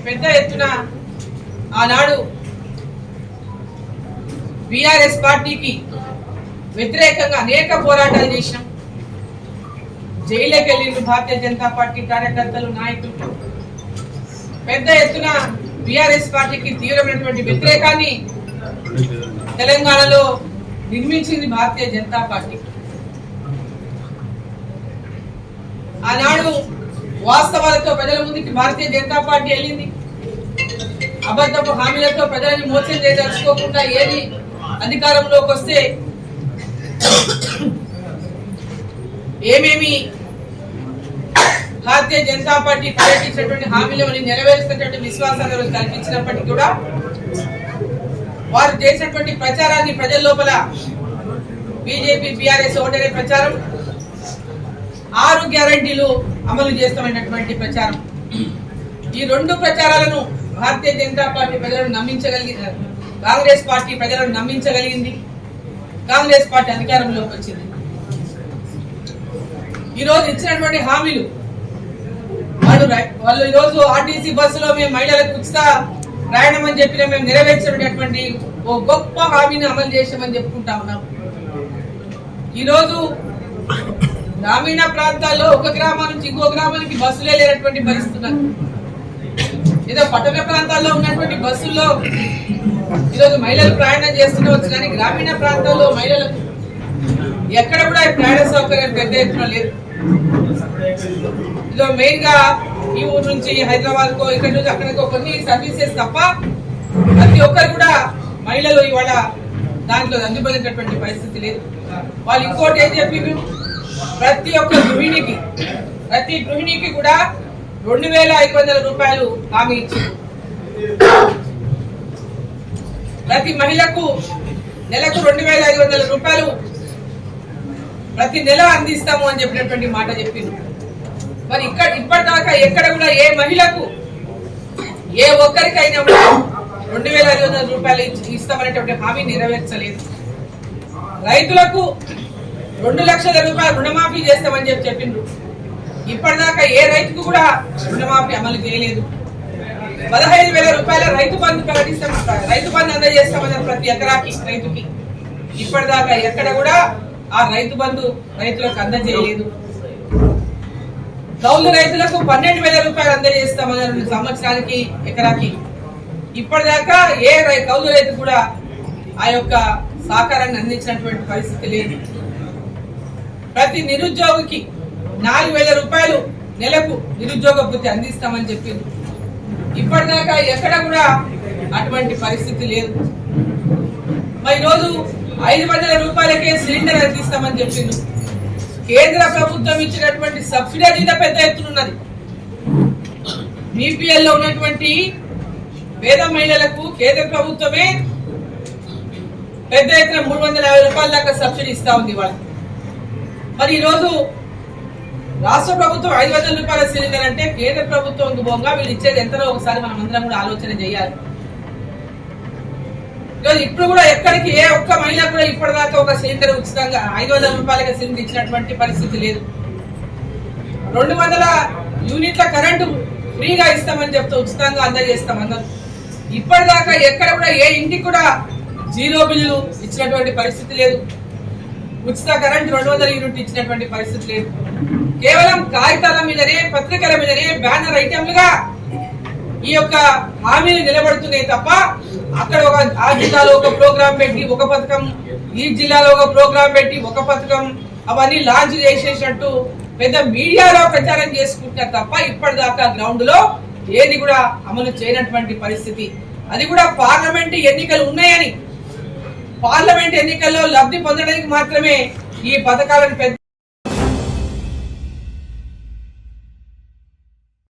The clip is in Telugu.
పెద్ద ఎత్తున ఆనాడు బీఆర్ఎస్ పార్టీకి వ్యతిరేకంగా అనేక పోరాటాలు చేసినాం. జైలుకి వెళ్ళిన భారతీయ జనతా పార్టీ కార్యకర్తలు, నాయకులు పెద్ద ఎత్తున బీఆర్ఎస్ పార్టీకి తీవ్రమైనటువంటి వ్యతిరేకాన్ని తెలంగాణలో నిర్మించింది భారతీయ జనతా పార్టీ. ఆనాడు వాస్తవాలతో ప్రజల ముందుకి భారతీయ జనతా పార్టీ వెళ్ళింది. అబద్ధపు హామీలతో ప్రజలను మోసం చేయదలుచుకోకుండా ఏది అధికారంలోకి వస్తే ఏమేమి భారతీయ జనతా పార్టీ ప్రకటించినటువంటి హామీలను నెరవేర్చినటువంటి విశ్వాసాలు కల్పించినప్పటికీ కూడా వారు చేసినటువంటి ప్రచారాన్ని ప్రజల లోపల బీజేపీ బీఆర్ఎస్ ఓటరే ప్రచారం, 6 గ్యారంటీలు అమలు చేస్తామన్నటువంటి ప్రచారం, ఈ 2 ప్రచారాలను భారతీయ జనతా పార్టీ ప్రజలను నమ్మించగలిగింది. కాంగ్రెస్ పార్టీ ప్రజలను నమ్మించగలిగింది. కాంగ్రెస్ పార్టీ అధికారంలోకి వచ్చింది. ఈరోజు ఇచ్చినటువంటి హామీలు వాళ్ళు ఈరోజు ఆర్టీసీ బస్సులో మేము మహిళలకు ఉచిత ప్రయాణం అని చెప్పిన మేము నెరవేర్చినటువంటి ఓ గొప్ప హామీని అమలు చేసామని చెప్పుకుంటా ఉన్నాం. ఈరోజు గ్రామీణ ప్రాంతాల్లో ఒక గ్రామం నుంచి ఇంకో గ్రామానికి బస్సులే లేనటువంటి పరిస్థితున్నారు. ఏదో పట్టణ ప్రాంతాల్లో ఉన్నటువంటి బస్సుల్లో ఈరోజు మహిళలు ప్రయాణం చేస్తుండవచ్చు, కానీ గ్రామీణ ప్రాంతాల్లో మహిళలకు ఎక్కడ కూడా ప్రయాణ సౌకర్యం పెద్ద ఎత్తున లేదు. ఇదో మెయిన్ గా ఈ ఊరు నుంచి హైదరాబాద్ కో ఇక్కడ నుంచి అక్కడికో కొన్ని సర్వీసెస్ తప్ప ప్రతి ఒక్కరు కూడా మహిళలు ఇవాళ దాంట్లో అందుబడినటువంటి పరిస్థితి లేదు. వాళ్ళు ఇంకోటి ఏం చెప్పిండ్రు, ప్రతి ఒక్క గృహిణికి కూడా 2500 రూపాయలు హామీ ఇచ్చింది. ప్రతి మహిళకు నెలకు 2500 రూపాయలు ప్రతి నెల అందిస్తాము అని చెప్పినటువంటి మాట చెప్పింది. మరి ఇప్పటిదాకా ఎక్కడ కూడా ఏ మహిళకు ఏ ఒక్కరికైనా 2500 రూపాయలు ఇస్తామనేటువంటి హామీ నెరవేర్చలేదు. రైతులకు 2 లక్షల రూపాయలు రుణమాఫీ చేస్తామని చెప్పిండ్రు. ఇప్పటిదాకా ఏ రైతుకు కూడా రుణమాఫీ అమలు చేయలేదు. 15,000 రూపాయల రైతు బంధు ప్రకటిస్తాం, రైతు బంధు అందజేస్తామన్నారు ప్రతి ఎకరాకి రైతుకి. ఇప్పటిదాకా ఎక్కడ కూడా ఆ రైతు బంధు రైతులకు అందజేయలేదు. కౌలు రైతులకు 12,000 రూపాయలు అందజేస్తామన్నారు సంవత్సరానికి ఎకరాకి. ఇప్పటిదాకా ఏ కౌలు రైతు కూడా ఆ యొక్క సహకారాన్ని అందించినటువంటి పరిస్థితి లేదు. ప్రతి నిరుద్యోగికి 4,000 రూపాయలు నెలకు నిరుద్యోగ భృతి అందిస్తామని చెప్పింది. ఇప్పటిదాకా ఎక్కడ కూడా అటువంటి పరిస్థితి లేదు. మరి ఈరోజు 500 రూపాయలకే సిలిండర్ అందిస్తామని చెప్పింది. కేంద్ర ప్రభుత్వం ఇచ్చినటువంటి సబ్సిడీ మీద పెద్ద ఎత్తునున్నది. బీపీఎల్ లో ఉన్నటువంటి పేద మహిళలకు కేంద్ర ప్రభుత్వమే పెద్ద ఎత్తున 350 రూపాయల దాకా సబ్సిడీ ఇస్తా ఉంది వాళ్ళకి. మరి ఈరోజు రాష్ట్ర ప్రభుత్వం 500 రూపాయల సిలిండర్ అంటే కేంద్ర ప్రభుత్వం బొంగా వీళ్ళు ఇచ్చేది ఎంతనో ఒకసారి మనం అందరం కూడా ఆలోచన చేయాలి. ఇప్పుడు కూడా ఎక్కడికి ఏ ఒక్క మహిళ కూడా ఇప్పటిదాకా ఒక సిలిండర్ ఉచితంగా 500 రూపాయలకి సిలిండర్ ఇచ్చినటువంటి పరిస్థితి లేదు. 200 యూనిట్ల కరెంటు ఫ్రీగా ఇస్తామని చెప్తూ ఉచితంగా అందజేస్తామన్నారు. ఇప్పటిదాకా ఎక్కడ కూడా ఏ ఇంటికి కూడా 0 బిల్లు ఇచ్చినటువంటి పరిస్థితి లేదు. ఉచిత కరెంటు 200 యూనిట్ ఇచ్చినటువంటి పరిస్థితి లేదు. కేవలం కాగితాల మీదనే, పత్రికల మీదనే బ్యానర్ ఐటెంలుగా ఈ యొక్క హామీలు నిలబడుతున్నాయి తప్ప అక్కడ ఆ జిల్లాలో ఒక ప్రోగ్రాం పెట్టి ఒక పథకం, ఈ జిల్లాలో ఒక ప్రోగ్రాం పెట్టి ఒక పథకం, అవన్నీ లాంచ్ చేసేసినట్టు పెద్ద మీడియాలో ప్రచారం చేసుకుంటున్నారు తప్ప ఇప్పటిదాకా గ్రౌండ్ లో ఏది కూడా అమలు చేయనటువంటి పరిస్థితి. అది కూడా పార్లమెంట్ ఎన్నికలు ఉన్నాయని, పార్లమెంట్ ఎన్నికల్లో లబ్ధి పొందడానికి మాత్రమే ఈ పథకాలను